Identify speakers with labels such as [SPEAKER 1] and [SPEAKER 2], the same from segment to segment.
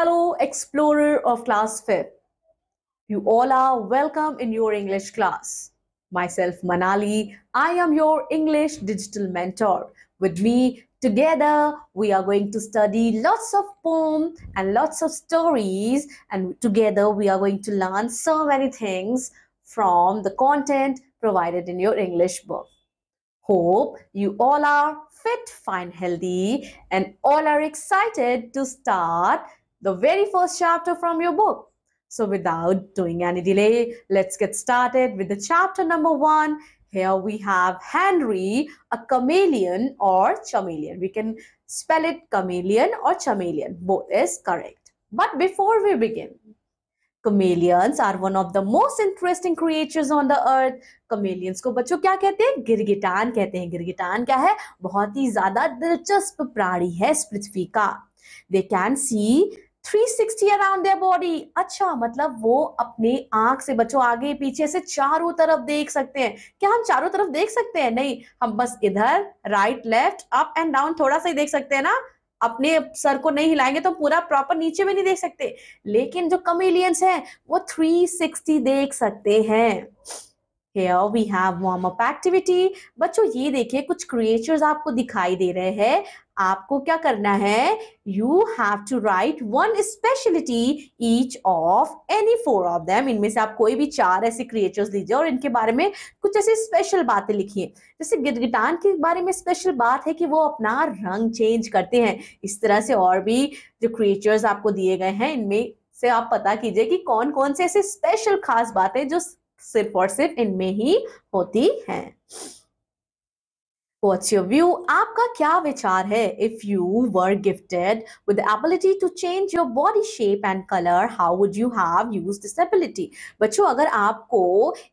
[SPEAKER 1] Hello, explorer of class 5th. You all are welcome in your English class. Myself, Manali, I am your English digital mentor. With me, together, we are going to study lots of poems and lots of stories, and together, we are going to learn so many things from the content provided in your English book. Hope you all are fit, fine, healthy, and all are excited to start the very first chapter from your book. So, without doing any delay, let's get started with the chapter number 1. Here we have Henry, a chameleon or chameleon. We can spell it chameleon or chameleon. Both is correct. But before we begin, chameleons are one of the most interesting creatures on the earth. chameleons को बच्चों क्या कहते हैं? गिरगिटान कहते हैं. गिरगिटान क्या है? बहुत ही ज्यादा दिलचस्प प्राणी है इस पृथ्वी का. They can see 360 around their body. अच्छा, मतलब वो अपने आंख से बच्चों आगे पीछे से चारों तरफ देख सकते हैं. क्या हम चारों तरफ देख सकते हैं? नहीं, हम बस इधर right left up and down थोड़ा सा ही देख सकते हैं ना. अपने सर को नहीं हिलाएंगे तो पूरा प्रॉपर नीचे में नहीं देख सकते. लेकिन जो कमेलियंस हैं वो 360 देख सकते हैं. Here we have warm up activity. बच्चों ये देखिए कुछ क्रिएचर्स आपको दिखाई दे रहे हैं. आपको क्या करना है? You have to write one specialty each of any 4 of them. इनमें से आप कोई भी 4 ऐसे क्रिएचर्स लीजिए और इनके बारे में कुछ ऐसी स्पेशल बातें लिखिए. जैसे गिरगिटान के बारे में स्पेशल बात है कि वो अपना रंग चेंज करते हैं. इस तरह से और भी जो क्रिएचर्स आपको दिए गए हैं इनमें से आप पता कीजिए कि कौन कौन से ऐसे स्पेशल खास बातें जो सिर्फ और सिर्फ इनमें ही होती हैं. What's your view? आपका क्या विचार है? If you were gifted with the ability to change your body shape and color, how would you have used this ability? बच्चों अगर आपको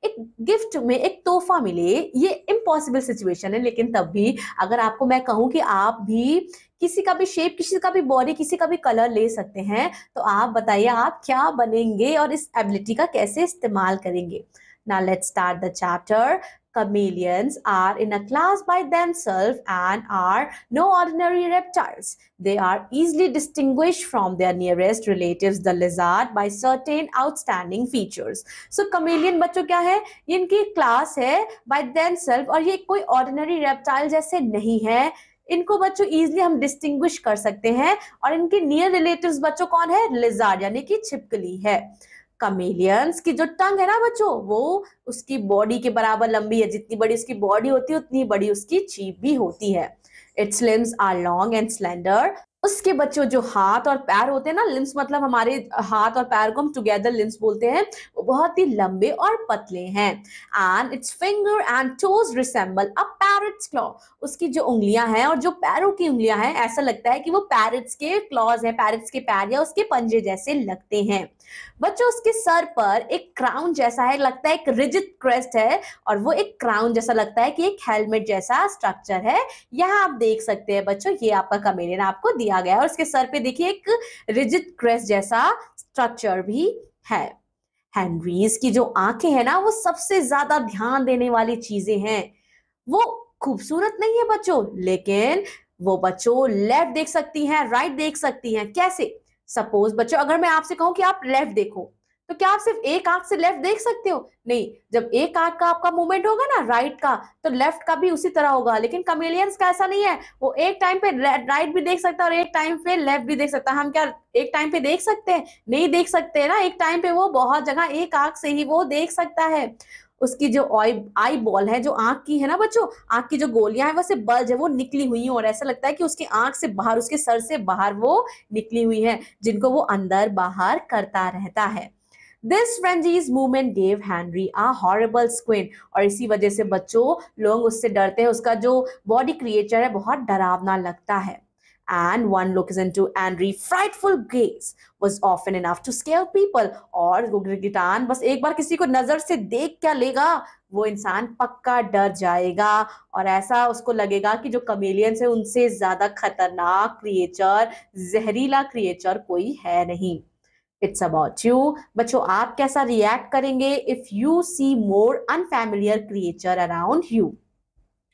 [SPEAKER 1] एक गिफ्ट में एक तोहफा मिले, ये इम्पॉसिबल सिचुएशन है, लेकिन तब भी अगर आपको मैं कहूँ कि आप भी किसी का भी शेप, किसी का भी बॉडी, किसी का भी कलर ले सकते हैं, तो आप बताइए आप क्या बनेंगे और इस एबिलिटी का कैसे इस्तेमाल करेंगे. Now let's start the chapter. Chameleons are in a class by themselves and are no ordinary reptiles. They are easily distinguished from their nearest relatives, the lizard, by certain outstanding features. So chameleon बच्चों क्या है? ये इनकी class है by themselves और ये कोई ordinary reptile जैसे नहीं है. इनको बच्चों इजीली हम डिस्टिंग्विश कर सकते हैं और इनके नियर रिलेटिव्स बच्चों कौन है? लिजार्ड यानी कि छिपकली है. कमेलियंस की जो टंग है ना बच्चों वो उसकी बॉडी के बराबर लंबी है. जितनी बड़ी उसकी बॉडी होती है उतनी बड़ी उसकी जीभ भी होती है. Its limbs are long and slender. उसके बच्चों जो हाथ और पैर होते हैं ना, लिम्स मतलब हमारे हाथ और पैर को हम टुगेदर लिम्स बोलते हैं, वो बहुत ही लंबे और पतले हैं. And its finger and toes resemble a parrot's claw. उसकी जो उंगलियां हैं और जो पैरों की उंगलियां हैं ऐसा लगता है कि वो पैरट्स के क्लॉज हैं, पैरट्स के पैर या उसके पंजे जैसे लगते हैं. बच्चों उसके सर पर एक क्राउन जैसा है, लगता है एक रिजिड क्रेस्ट है और वो एक क्राउन जैसा लगता है कि एक हेलमेट जैसा स्ट्रक्चर है. यहाँ आप देख सकते हैं बच्चों ये आपका कमेलियन आपको दिया गया है और उसके सर पे देखिए एक रिजिड क्रेस्ट जैसा स्ट्रक्चर भी है. हेनरीज की जो आंखें हैं ना वो सबसे ज्यादा ध्यान देने वाली चीजें हैं. वो खूबसूरत नहीं है बच्चों, लेकिन वो बच्चों लेफ्ट देख सकती हैं, राइट देख सकती हैं. कैसे? सपोज बच्चों अगर मैं आपसे कहूं कि आप लेफ्ट देखो तो क्या आप सिर्फ एक आंख से लेफ्ट देख सकते हो? नहीं, जब एक आंख का आपका मूवमेंट होगा ना राइट का तो लेफ्ट का भी उसी तरह होगा. लेकिन कमेलियंस का ऐसा नहीं है, वो एक टाइम पे राइट भी देख सकता है और एक टाइम पे लेफ्ट भी देख सकता है. हम क्या एक टाइम पे देख सकते हैं? नहीं देख सकते ना. एक टाइम पे वो बहुत जगह एक आंख से ही वो देख सकता है. उसकी जो आई बॉल है, जो आंख की है ना बच्चों, आंख की जो गोलियां हैं वैसे बल्ज है, वो निकली हुई है और ऐसा लगता है कि उसकी आंख से बाहर, उसके सर से बाहर वो निकली हुई है, जिनको वो अंदर बाहर करता रहता है. This frenzied movement gave Henry a horrible squint. और इसी वजह से बच्चों लोग उससे डरते हैं. उसका जो बॉडी क्रिएचर है बहुत डरावना लगता है. And one look into Henry's frightful gaze was often enough to scare people. और वो गिरगिटान बस एक बार किसी को नजर से देख क्या लेगा, वो इंसान पक्का डर जाएगा और ऐसा उसको लगेगा कि जो कमेलियंस है उनसे ज्यादा खतरनाक क्रिएचर, जहरीला क्रिएचर कोई है नहीं. It's about you. बच्चों आप कैसा रिएक्ट करेंगे if you see more unfamiliar creature around you?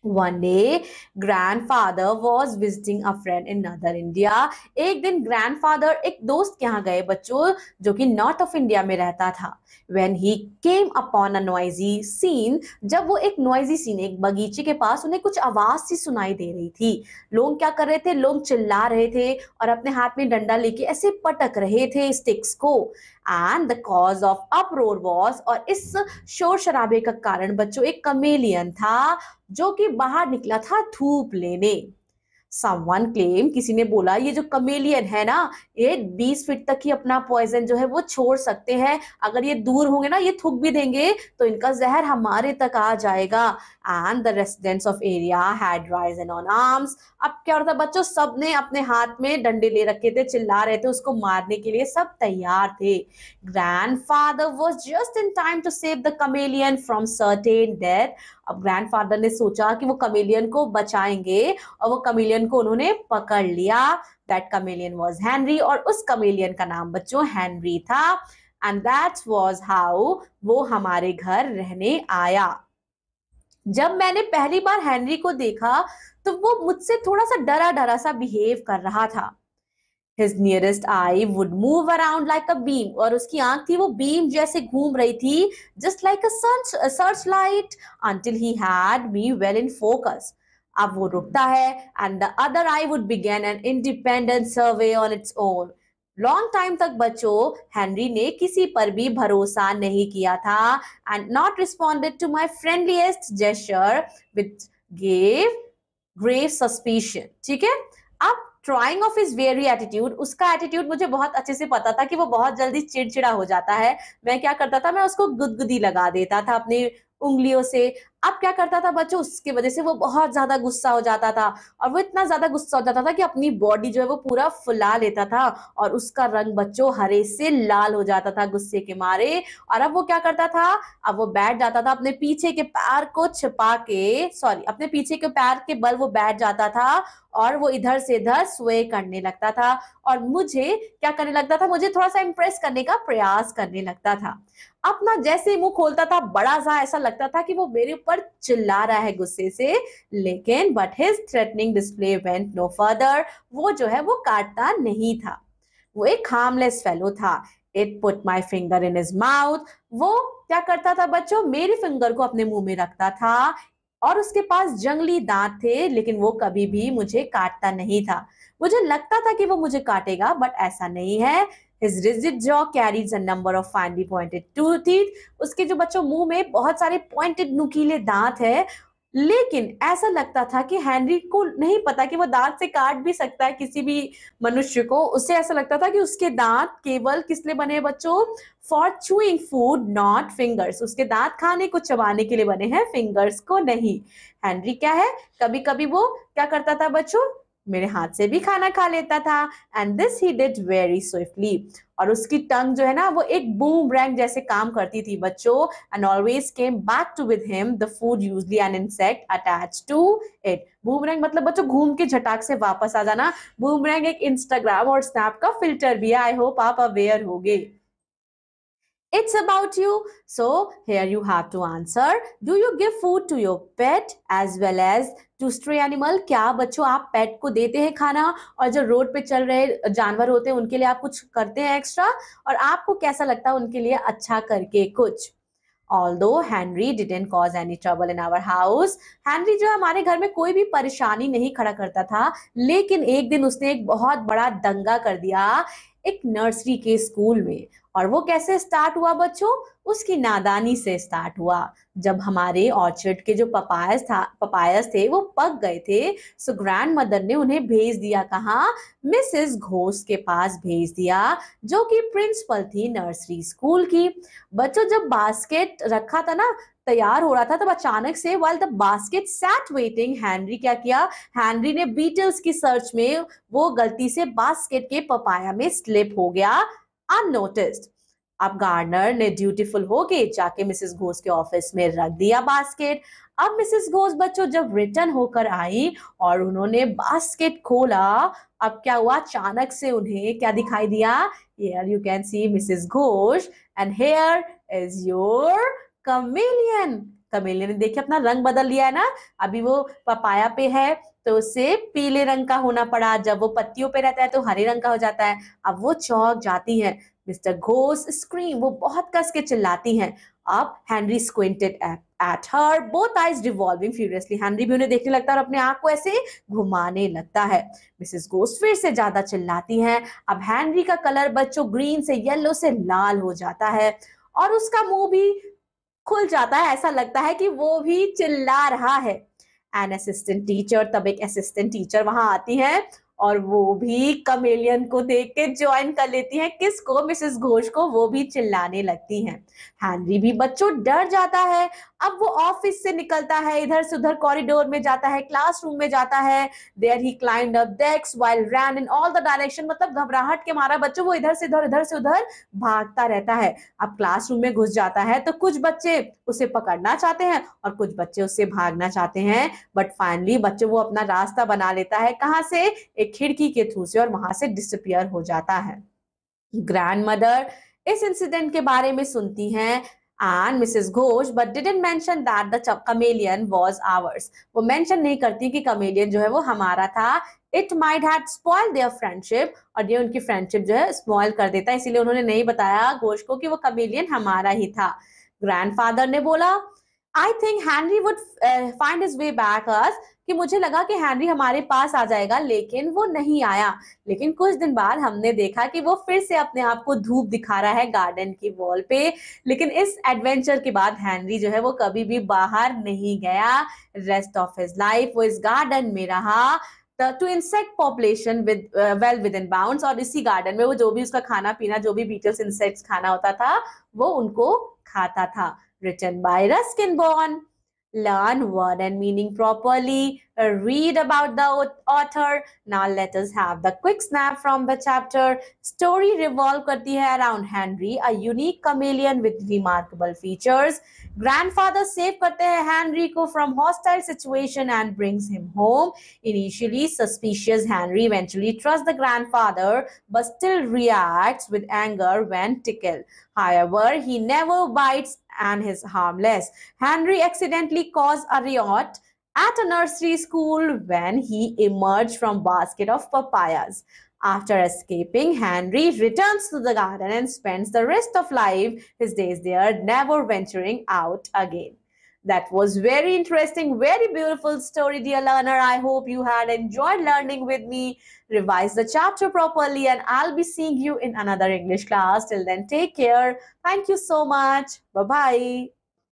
[SPEAKER 1] One day, grandfather was visiting a friend in Northern India. एक दिन grandfather एक दोस्त के यहाँ गए बच्चों, जो कि नॉर्थ ऑफ इंडिया में रहता था. When he came upon a noisy scene, जब वो एक noisy scene, एक बगीचे के पास उन्हें कुछ आवाज सी सुनाई दे रही थी. लोग क्या कर रहे थे? लोग चिल्ला रहे थे और अपने हाथ में डंडा लेके ऐसे पटक रहे थे स्टिक्स को. And the cause of uproar was, और इस शोर शराबे का कारण बच्चों एक कमेलियन था जो कि बाहर निकला था धूप लेने. समवन क्लेम, किसी ने बोला ये जो कमेलियन है ना, ये 20 फीट तक ही अपना पॉइजन जो है वो छोड़ सकते हैं. अगर ये दूर होंगे ना, ये थूक भी देंगे तो इनका जहर हमारे तक आ जाएगा. And the residents of area had Ryzen on arms. अब क्या होता बच्चों, सबने अपने हाथ में डंडे ले रखे थे, चिल्ला रहे थे, उसको मारने के लिए सब तैयार थे. Grandfather was just in time to save the chameleon from certain death. अब ग्रैंडफादर ने सोचा कि वो कमेलियन को बचाएंगे और वो कमेलियन को उन्होंने पकड़ लिया. दैट कमेलियन वाज हेनरी, और उस कमेलियन का नाम बच्चों हेनरी था. एंड दैट वाज हाउ वो हमारे घर रहने आया. जब मैंने पहली बार हेनरी को देखा तो वो मुझसे थोड़ा सा डरा डरा सा बिहेव कर रहा था. His nearest eye would move around like a beam, और उसकी आंख थी वो बीम जैसे घूम रही थी, just like a searchlight, until he had me well in focus. अब वो रुकता है and the other eye would begin an independent survey on its own. Long time तक बच्चों हेनरी ने किसी पर भी भरोसा नहीं किया था and not responded to my friendliest gesture which gave grave suspicion. ठीक है. अब trying of his very attitude, उसका एटीट्यूड मुझे बहुत अच्छे से पता था कि वो बहुत जल्दी चिड़चिड़ा हो जाता है. मैं क्या करता था, मैं उसको गुदगुदी लगा देता था अपनी उंगलियों से. अब क्या करता था बच्चों, उसकी वजह से वो बहुत ज्यादा गुस्सा हो जाता था, और वो इतना ज्यादा गुस्सा हो जाता था कि अपनी बॉडी जो है वो पूरा फुला लेता था, और उसका रंग बच्चों हरे से लाल हो जाता था गुस्से के मारे. और अब वो क्या करता था, अब वो बैठ जाता था अपने पीछे के पैर को छिपा के, सॉरी अपने पीछे के पैर के बल वो बैठ जाता था, और वो इधर से इधर स्वे करने लगता था, और मुझे क्या करने लगता था, मुझे थोड़ा सा इंप्रेस करने का प्रयास करने लगता था. अपना जैसे मुंह खोलता था बड़ा सा ऐसा लगता था कि वो मेरे ऊपर चिल्ला रहा है गुस्से से. लेकिन but his threatening display went no further. वो जो है वो काटता नहीं था. वो एक हार्मलेस फेलो था. It put my finger in his mouth. वो क्या करता था बच्चों, मेरे फिंगर को अपने मुंह में रखता था, और उसके पास जंगली दांत थे, लेकिन वो कभी भी मुझे काटता नहीं था. मुझे लगता था कि वो मुझे काटेगा, बट ऐसा नहीं है. His rigid jaw carries a number of finely pointed teeth. उसके जो बच्चों मुंह में बहुत सारे पॉइंटेड नुकीले दांत है, लेकिन ऐसा लगता था कि हेनरी को नहीं पता कि वो दांत से काट भी सकता है किसी भी मनुष्य को. उसे ऐसा लगता था कि उसके दांत केवल किस लिए बने हैं बच्चों, for chewing food not fingers. उसके दांत खाने को चबाने के लिए बने हैं, फिंगर्स को नहीं. हेनरी क्या है, कभी कभी वो क्या करता था बच्चों, मेरे हाथ से भी खाना खा लेता था. And this he did very swiftly. और उसकी टंग जो है ना वो एक बूमरैंग जैसे काम करती थी बच्चों. And always came back to with him the food, usually an insect attach to it. Boomerang मतलब बच्चों घूम के झटाक से वापस आ जाना. बूमरैंग एक इंस्टाग्राम और स्नैप का फिल्टर भी है. आई होप आप अवेयर होगे. It's about you. So here you have to answer. Do you give food to your pet as well as to stray animal? क्या बच्चों आप पेट को देते हैं खाना, और जो रोड पे चल रहे जानवर होते हैं उनके लिए आप कुछ करते हैं एक्स्ट्रा, और आपको कैसा लगता है उनके लिए अच्छा करके कुछ? Although Henry didn't cause any trouble in our house, Henry जो हमारे घर में कोई भी परेशानी नहीं खड़ा करता था, लेकिन एक दिन उसने एक बहुत बड़ा दंगा कर दिया एक नर्सरी के स्कूल में. और वो कैसे स्टार्ट हुआ बच्चों, उसकी नादानी से स्टार्ट हुआ. जब हमारे ऑर्चर्ड के जो पपायस थे वो पक गए थे, सो ग्रैंड मदर ने उन्हें भेज दिया. कहाँ? मिसेस घोष के पास भेज दिया, जो कि प्रिंसिपल थी नर्सरी स्कूल की. बच्चों जब बास्केट रखा था ना, तैयार हो रहा था, तब अचानक से while the basket sat waiting, Henry क्या किया, हेनरी ने बीटल्स की सर्च में वो गलती से बास्केट के पपाया में स्लिप हो गया अननोटिस्ड. अब गार्डनर ने ड्यूटीफुल होके जाके मिसेस घोष के ऑफिस में रख दिया बास्केट. अब मिसेस घोष बच्चों जब रिटर्न होकर आई और उन्होंने बास्केट खोला, अब क्या हुआ, अचानक से उन्हें क्या दिखाई दिया, here you can see Mrs. Ghosh and here is your chameleon. Chameleon ने देखिए अपना रंग बदल लिया है ना, अभी वो पपाया पे है तो उससे पीले रंग का होना पड़ा, जब वो पत्तियों पे रहता है तो हरे रंग का हो जाता है। अब वो चौंक जाती है। मिस्टर घोष स्क्रीम, वो बहुत कस के चिल्लाती हैं। अब Henry squinted at her, both eyes revolving furiously. Henry भी उन्हें देखने लगता है और अपने आंख को ऐसे घुमाने लगता है। मिसेस घोष फिर से ज्यादा चिल्लाती हैं। अब हेनरी का कलर बच्चों ग्रीन से येलो से लाल हो जाता है और उसका मुंह भी खुल जाता है, ऐसा लगता है कि वो भी चिल्ला रहा है। एन असिस्टेंट टीचर, तब एक असिस्टेंट टीचर वहां आती है और वो भी कमेलियन को देख के ज्वाइन कर लेती है। किसको? मिसेस घोष को। वो भी चिल्लाने लगती हैं। हैनरी भी बच्चों डर जाता है। अब वो ऑफिस से निकलता है, इधर से उधर कॉरिडोर में जाता है, क्लासरूम में जाता है। There he climbed up desks while run in all the direction, मतलब घबराहट के मारा बच्चों वो इधर से उधर भागता रहता है। अब क्लासरूम में घुस जाता है तो कुछ बच्चे उसे पकड़ना चाहते हैं और कुछ बच्चे उससे भागना चाहते हैं, बट फाइनली बच्चों वो अपना रास्ता बना लेता है। कहां से? एक खिड़की के थ्रू से, और वहां से डिसअपियर हो जाता है। ग्रैंडमदर इस इंसिडेंट के बारे में सुनती हैं and Mrs. Ghosh but didn't mention that the chameleon was ours. वो मेंशन नहीं करती कि कमेलियन जो है वो हमारा था। It might had spoiled their friendship, और ये उनकी फ्रेंडशिप जो है स्पॉइल कर देता है, इसीलिए उन्होंने नहीं बताया घोष को कि वो कमेलियन हमारा ही था। ग्रैंडफादर ने बोला I think Henry would find his way back us, कि मुझे लगा कि हैनरी हमारे पास आ जाएगा, लेकिन वो नहीं आया। लेकिन कुछ दिन बाद हमने देखा कि वो फिर से अपने आप को धूप दिखा रहा है गार्डन की वॉल पे। लेकिन इस एडवेंचर के बाद हैनरी जो है वो कभी भी बाहर नहीं गया। रेस्ट ऑफ हिज लाइफ वो इस गार्डन में रहा। To insect population with well within bounds, और इसी गार्डन में वो जो भी उसका खाना पीना, जो भी बीटल्स इंसेक्ट्स खाना होता था, वो उनको खाता था। Written by Ruskin Bond. Learn word and meaning properly. Read about the author. Now let us have the quick snap from the chapter. Story revolve करती है around Henry, a unique chameleon with remarkable features. Grandfather save करते हैं Henry को from hostile situation and brings him home. Initially suspicious, Henry eventually trusts the grandfather but still reacts with anger when tickled. However, he never bites and is harmless. Henry accidentally caused a riot at a nursery school when he emerged from a basket of papayas. After escaping, Henry returns to the garden and spends the rest of his days there, never venturing out again. That was very interesting, very beautiful story, dear learner. I hope you had enjoyed learning with me. Revise the chapter properly and I'll be seeing you in another English class. Till then, take care. Thank you so much. Bye-bye.